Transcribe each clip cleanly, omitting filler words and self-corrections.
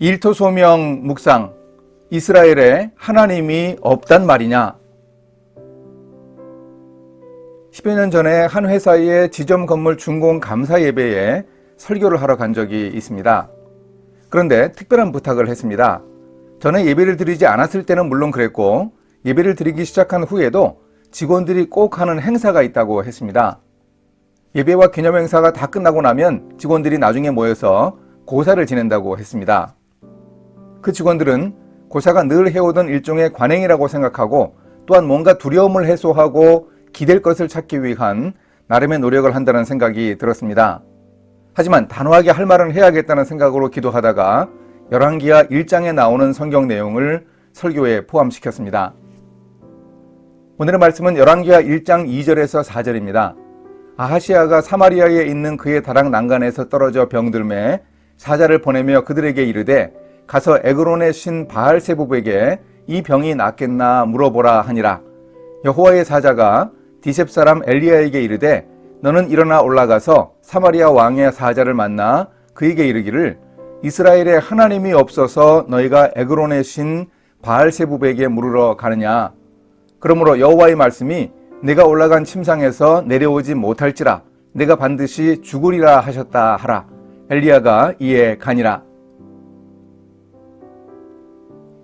일토소명 묵상, 이스라엘에 하나님이 없단 말이냐? 10여 년 전에 한 회사의 지점 건물 준공 감사 예배에 설교를 하러 간 적이 있습니다. 그런데 특별한 부탁을 했습니다. 전에 예배를 드리지 않았을 때는 물론 그랬고, 예배를 드리기 시작한 후에도 직원들이 꼭 하는 행사가 있다고 했습니다. 예배와 기념행사가 다 끝나고 나면 직원들이 나중에 모여서 고사를 지낸다고 했습니다. 그 직원들은 고사가 늘 해오던 일종의 관행이라고 생각하고, 또한 뭔가 두려움을 해소하고 기댈 것을 찾기 위한 나름의 노력을 한다는 생각이 들었습니다. 하지만 단호하게 할 말은 해야겠다는 생각으로 기도하다가 열왕기하 1장에 나오는 성경 내용을 설교에 포함시켰습니다. 오늘의 말씀은 열왕기하 1장 2절에서 4절입니다. 아하시아가 사마리아에 있는 그의 다락 난간에서 떨어져 병들매 사자를 보내며 그들에게 이르되 가서 에그론의 신 바알세부백에게 이 병이 낫겠나 물어보라 하니라. 여호와의 사자가 디셉 사람 엘리야에게 이르되 너는 일어나 올라가서 사마리아 왕의 사자를 만나 그에게 이르기를 이스라엘에 하나님이 없어서 너희가 에그론의 신 바알세부백에게 물으러 가느냐. 그러므로 여호와의 말씀이 내가 올라간 침상에서 내려오지 못할지라 내가 반드시 죽으리라 하셨다 하라. 엘리야가 이에 가니라.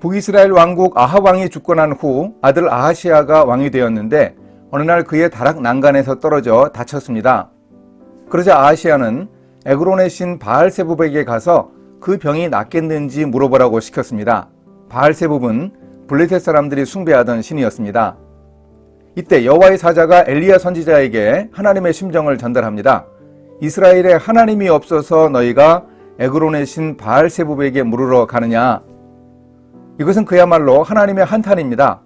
북이스라엘 왕국 아합 왕이 죽고 난 후 아들 아하시아가 왕이 되었는데 어느 날 그의 다락 난간에서 떨어져 다쳤습니다. 그러자 아하시아는 에그론의 신 바알세부백에게 가서 그 병이 낫겠는지 물어보라고 시켰습니다. 바알세부는 블레셋 사람들이 숭배하던 신이었습니다. 이때 여호와의 사자가 엘리야 선지자에게 하나님의 심정을 전달합니다. 이스라엘에 하나님이 없어서 너희가 에그론의 신 바알세부백에게 물으러 가느냐. 이것은 그야말로 하나님의 한탄입니다.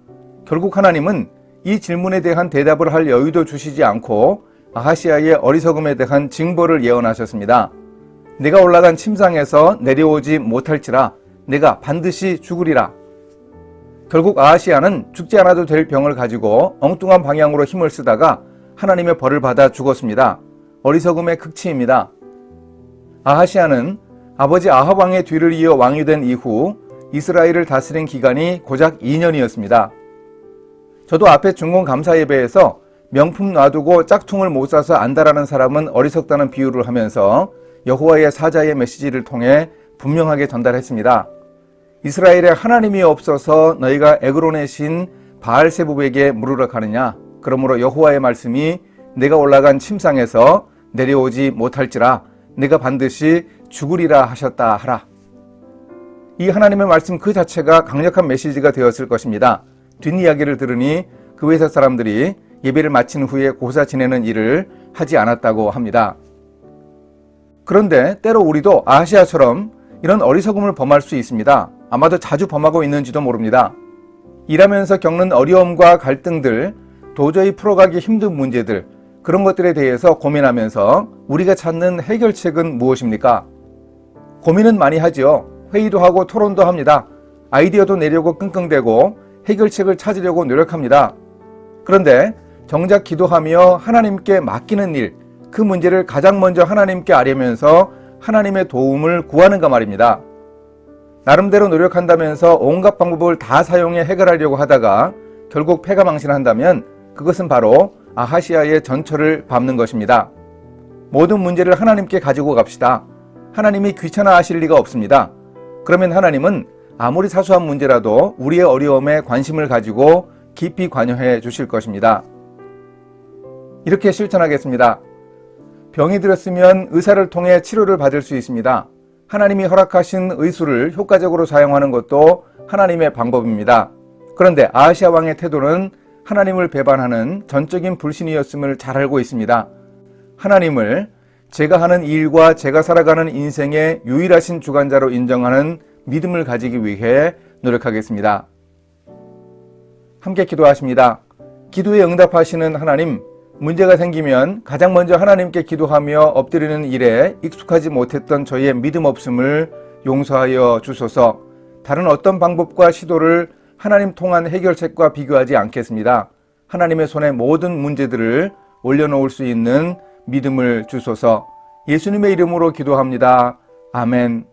결국 하나님은 이 질문에 대한 대답을 할 여유도 주시지 않고 아하시아의 어리석음에 대한 징벌을 예언하셨습니다. 내가 올라간 침상에서 내려오지 못할지라 내가 반드시 죽으리라. 결국 아하시아는 죽지 않아도 될 병을 가지고 엉뚱한 방향으로 힘을 쓰다가 하나님의 벌을 받아 죽었습니다. 어리석음의 극치입니다. 아하시아는 아버지 아합 왕의 뒤를 이어 왕이 된 이후 이스라엘을 다스린 기간이 고작 2년이었습니다. 저도 앞에 중공 감사 예배에서 명품 놔두고 짝퉁을 못 사서 안다라는 사람은 어리석다는 비유를 하면서 여호와의 사자의 메시지를 통해 분명하게 전달했습니다. 이스라엘에 하나님이 없어서 너희가 에그론의 신 바알세부백에게 물으러 가느냐. 그러므로 여호와의 말씀이 내가 올라간 침상에서 내려오지 못할지라 내가 반드시 죽으리라 하셨다 하라. 이 하나님의 말씀 그 자체가 강력한 메시지가 되었을 것입니다. 뒷이야기를 들으니 그 회사 사람들이 예배를 마친 후에 고사 지내는 일을 하지 않았다고 합니다. 그런데 때로 우리도 아하시아처럼 이런 어리석음을 범할 수 있습니다. 아마도 자주 범하고 있는지도 모릅니다. 일하면서 겪는 어려움과 갈등들, 도저히 풀어가기 힘든 문제들, 그런 것들에 대해서 고민하면서 우리가 찾는 해결책은 무엇입니까? 고민은 많이 하죠. 회의도 하고 토론도 합니다. 아이디어도 내려고 끙끙대고 해결책을 찾으려고 노력합니다. 그런데 정작 기도하며 하나님께 맡기는 일, 그 문제를 가장 먼저 하나님께 아뢰면서 하나님의 도움을 구하는가 말입니다. 나름대로 노력한다면서 온갖 방법을 다 사용해 해결하려고 하다가 결국 패가망신한다면 그것은 바로 아하시아의 전철을 밟는 것입니다. 모든 문제를 하나님께 가지고 갑시다. 하나님이 귀찮아하실 리가 없습니다. 그러면 하나님은 아무리 사소한 문제라도 우리의 어려움에 관심을 가지고 깊이 관여해 주실 것입니다. 이렇게 실천하겠습니다. 병이 들었으면 의사를 통해 치료를 받을 수 있습니다. 하나님이 허락하신 의술을 효과적으로 사용하는 것도 하나님의 방법입니다. 그런데 아하시아 왕의 태도는 하나님을 배반하는 전적인 불신이었음을 잘 알고 있습니다. 하나님을 제가 하는 일과 제가 살아가는 인생의 유일하신 주관자로 인정하는 믿음을 가지기 위해 노력하겠습니다. 함께 기도하십니다. 기도에 응답하시는 하나님, 문제가 생기면 가장 먼저 하나님께 기도하며 엎드리는 일에 익숙하지 못했던 저희의 믿음 없음을 용서하여 주소서. 다른 어떤 방법과 시도를 하나님 통한 해결책과 비교하지 않겠습니다. 하나님의 손에 모든 문제들을 올려놓을 수 있는 믿음을 주소서. 예수님의 이름으로 기도합니다. 아멘.